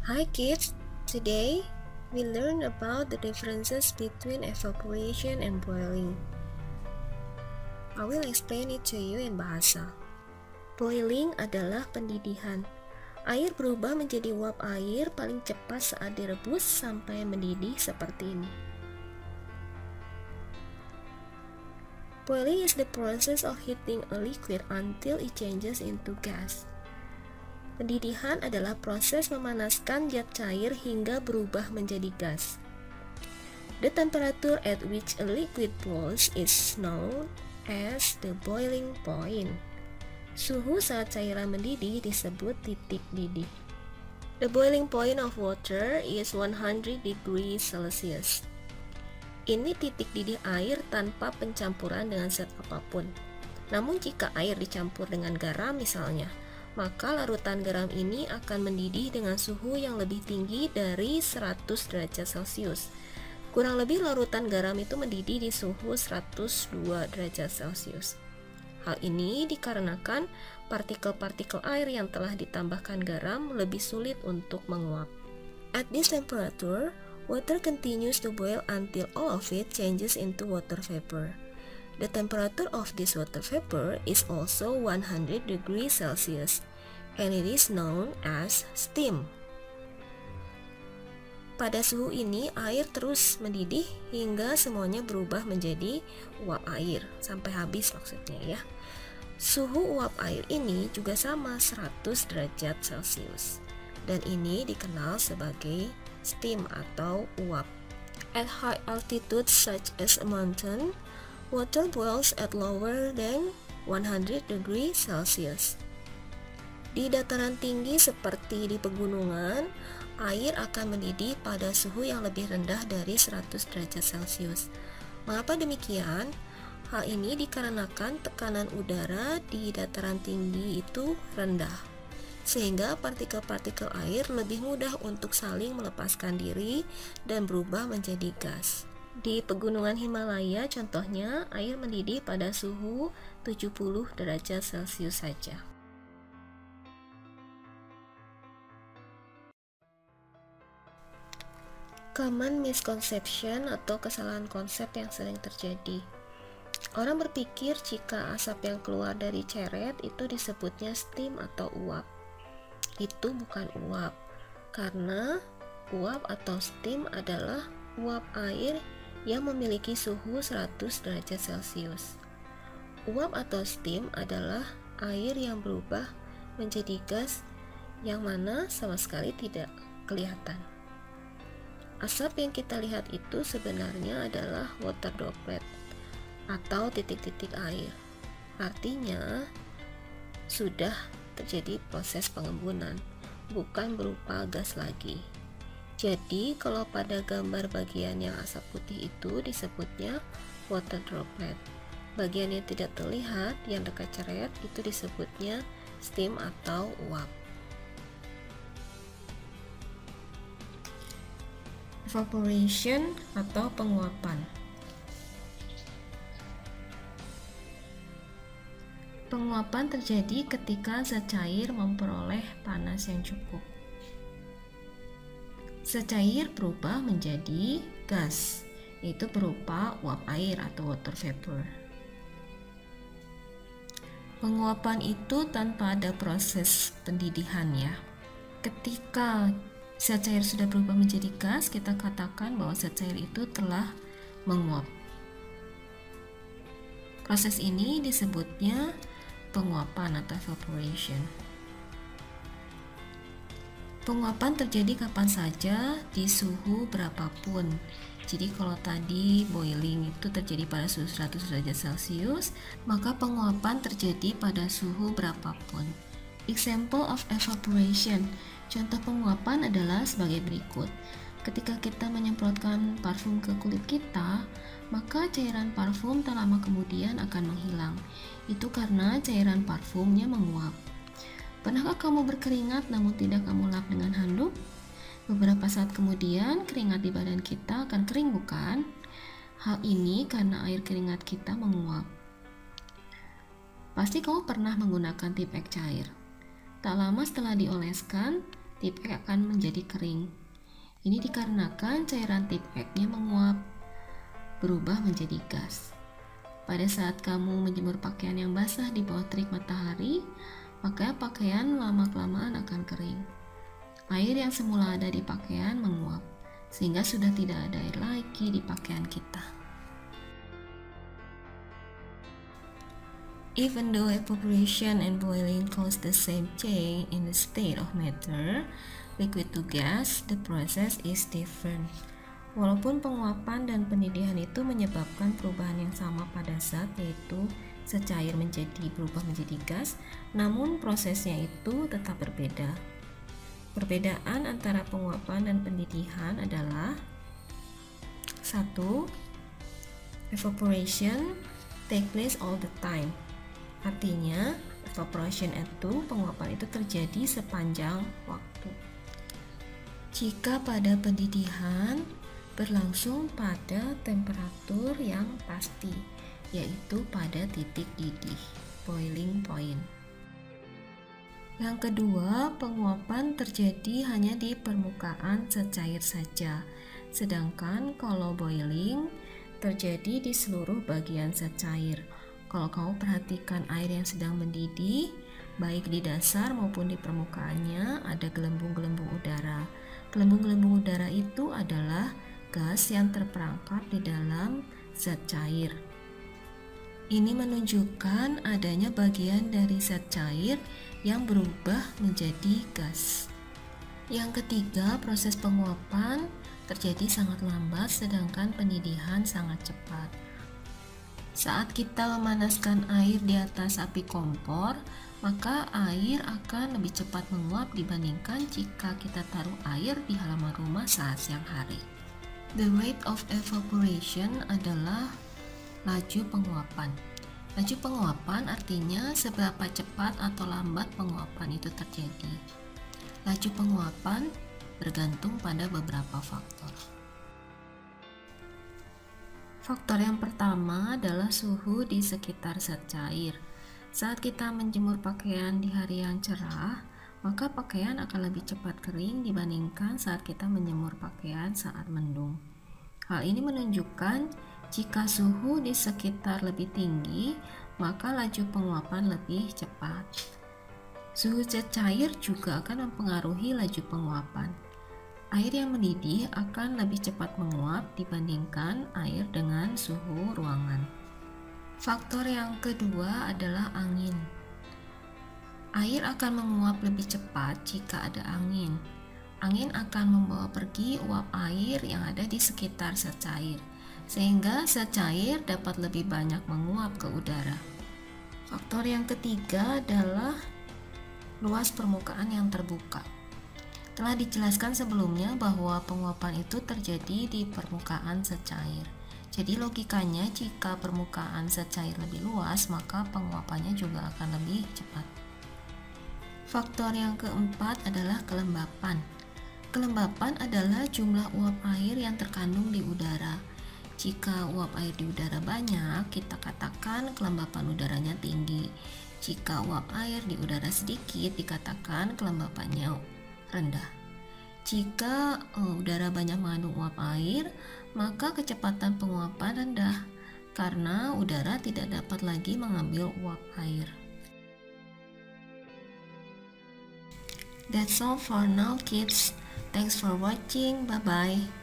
Hi kids, today we learn about the differences between evaporation and boiling. I will explain it to you in bahasa. Boiling adalah pendidihan. Air berubah menjadi uap air paling cepat saat direbus sampai mendidih seperti ini. Boiling is the process of heating a liquid until it changes into gas. Pendidihan adalah proses memanaskan zat cair hingga berubah menjadi gas. The temperature at which a liquid boils is known as the boiling point. Suhu saat cairan mendidih disebut titik didih. The boiling point of water is 100 degrees Celsius. Ini titik didih air tanpa pencampuran dengan zat apapun. Namun jika air dicampur dengan garam misalnya, maka larutan garam ini akan mendidih dengan suhu yang lebih tinggi dari 100 derajat Celcius. Kurang lebih larutan garam itu mendidih di suhu 102 derajat Celcius. Hal ini dikarenakan partikel-partikel air yang telah ditambahkan garam lebih sulit untuk menguap. At this temperature, water continues to boil until all of it changes into water vapor. The temperature of this water vapor is also 100 degrees Celsius, and it is known as steam. Pada suhu ini, air terus mendidih hingga semuanya berubah menjadi uap air, sampai habis maksudnya ya. Suhu uap air ini juga sama 100 derajat Celcius, dan ini dikenal sebagai steam atau uap. At high altitudes such as a mountain, water boils at lower than 100 degrees Celsius. Di dataran tinggi seperti di pegunungan, air akan mendidih pada suhu yang lebih rendah dari 100 derajat Celcius. Mengapa demikian? Hal ini dikarenakan tekanan udara di dataran tinggi itu rendah, sehingga partikel-partikel air lebih mudah untuk saling melepaskan diri dan berubah menjadi gas. Di pegunungan Himalaya contohnya, air mendidih pada suhu 70 derajat Celcius saja. Common misconception atau kesalahan konsep yang sering terjadi. Orang berpikir jika asap yang keluar dari ceret itu disebutnya steam atau uap. Itu bukan uap, karena uap atau steam adalah uap air yang memiliki suhu 100 derajat Celcius. Uap atau steam adalah air yang berubah menjadi gas yang mana sama sekali tidak kelihatan. Asap yang kita lihat itu sebenarnya adalah water droplet atau titik-titik air. Artinya sudah terjadi proses pengembunan, bukan berupa gas lagi. Jadi kalau pada gambar bagian yang asap putih itu disebutnya water droplet. Bagian yang tidak terlihat yang dekat ceret itu disebutnya steam atau uap. Evaporation atau penguapan. Penguapan terjadi ketika zat cair memperoleh panas yang cukup. Zat cair berubah menjadi gas, yaitu berupa uap air atau water vapor. Penguapan itu tanpa ada proses pendidihan ya. Ketika zat cair sudah berubah menjadi gas, kita katakan bahwa zat cair itu telah menguap. Proses ini disebutnya penguapan atau evaporation. Penguapan terjadi kapan saja di suhu berapapun. Jadi kalau tadi boiling itu terjadi pada suhu 100 derajat Celcius, maka penguapan terjadi pada suhu berapapun. Example of evaporation. Contoh penguapan adalah sebagai berikut. Ketika kita menyemprotkan parfum ke kulit kita, maka cairan parfum tak lama kemudian akan menghilang. Itu karena cairan parfumnya menguap. Pernahkah kamu berkeringat namun tidak kamu lap dengan handuk? Beberapa saat kemudian keringat di badan kita akan kering, bukan? Hal ini karena air keringat kita menguap. Pasti kamu pernah menggunakan tip ek cair. Tak lama setelah dioleskan, tip X akan menjadi kering. Ini dikarenakan cairan tip X-nya menguap, berubah menjadi gas. Pada saat kamu menjemur pakaian yang basah di bawah terik matahari, maka pakaian lama-kelamaan akan kering. Air yang semula ada di pakaian menguap, sehingga sudah tidak ada air lagi di pakaian kita. Even though evaporation and boiling cause the same change in the state of matter, liquid to gas, the process is different. Walaupun penguapan dan pendidihan itu menyebabkan perubahan yang sama pada zat, yaitu secair berubah menjadi gas, namun prosesnya itu tetap berbeda. Perbedaan antara penguapan dan pendidihan adalah 1. Evaporation take place all the time. Artinya, evaporation itu, penguapan itu terjadi sepanjang waktu. Jika pada pendidihan berlangsung pada temperatur yang pasti, yaitu pada titik didih, boiling point. Yang kedua, penguapan terjadi hanya di permukaan secair saja, sedangkan kalau boiling terjadi di seluruh bagian secair. Kalau kamu perhatikan air yang sedang mendidih, baik di dasar maupun di permukaannya ada gelembung-gelembung udara. Gelembung-gelembung udara itu adalah gas yang terperangkap di dalam zat cair. Ini menunjukkan adanya bagian dari zat cair yang berubah menjadi gas. Yang ketiga, proses penguapan terjadi sangat lambat, sedangkan pendidihan sangat cepat. Saat kita memanaskan air di atas api kompor, maka air akan lebih cepat menguap dibandingkan jika kita taruh air di halaman rumah saat siang hari. The rate of evaporation adalah laju penguapan. Laju penguapan artinya seberapa cepat atau lambat penguapan itu terjadi. Laju penguapan bergantung pada beberapa faktor. Faktor yang pertama adalah suhu di sekitar zat cair. Saat kita menjemur pakaian di hari yang cerah, maka pakaian akan lebih cepat kering dibandingkan saat kita menjemur pakaian saat mendung. Hal ini menunjukkan jika suhu di sekitar lebih tinggi, maka laju penguapan lebih cepat. Suhu zat cair juga akan mempengaruhi laju penguapan. Air yang mendidih akan lebih cepat menguap dibandingkan air dengan suhu ruangan. Faktor yang kedua adalah angin. Air akan menguap lebih cepat jika ada angin. Angin akan membawa pergi uap air yang ada di sekitar zat cair, sehingga zat cair dapat lebih banyak menguap ke udara. Faktor yang ketiga adalah luas permukaan yang terbuka. Telah dijelaskan sebelumnya bahwa penguapan itu terjadi di permukaan zat cair. Jadi logikanya jika permukaan zat cair lebih luas, maka penguapannya juga akan lebih cepat. Faktor yang keempat adalah kelembapan. Kelembapan adalah jumlah uap air yang terkandung di udara. Jika uap air di udara banyak, kita katakan kelembapan udaranya tinggi. Jika uap air di udara sedikit, dikatakan kelembapannya rendah. Jika udara banyak mengandung uap air, maka kecepatan penguapan rendah karena udara tidak dapat lagi mengambil uap air. That's all for now, kids. Thanks for watching. Bye-bye.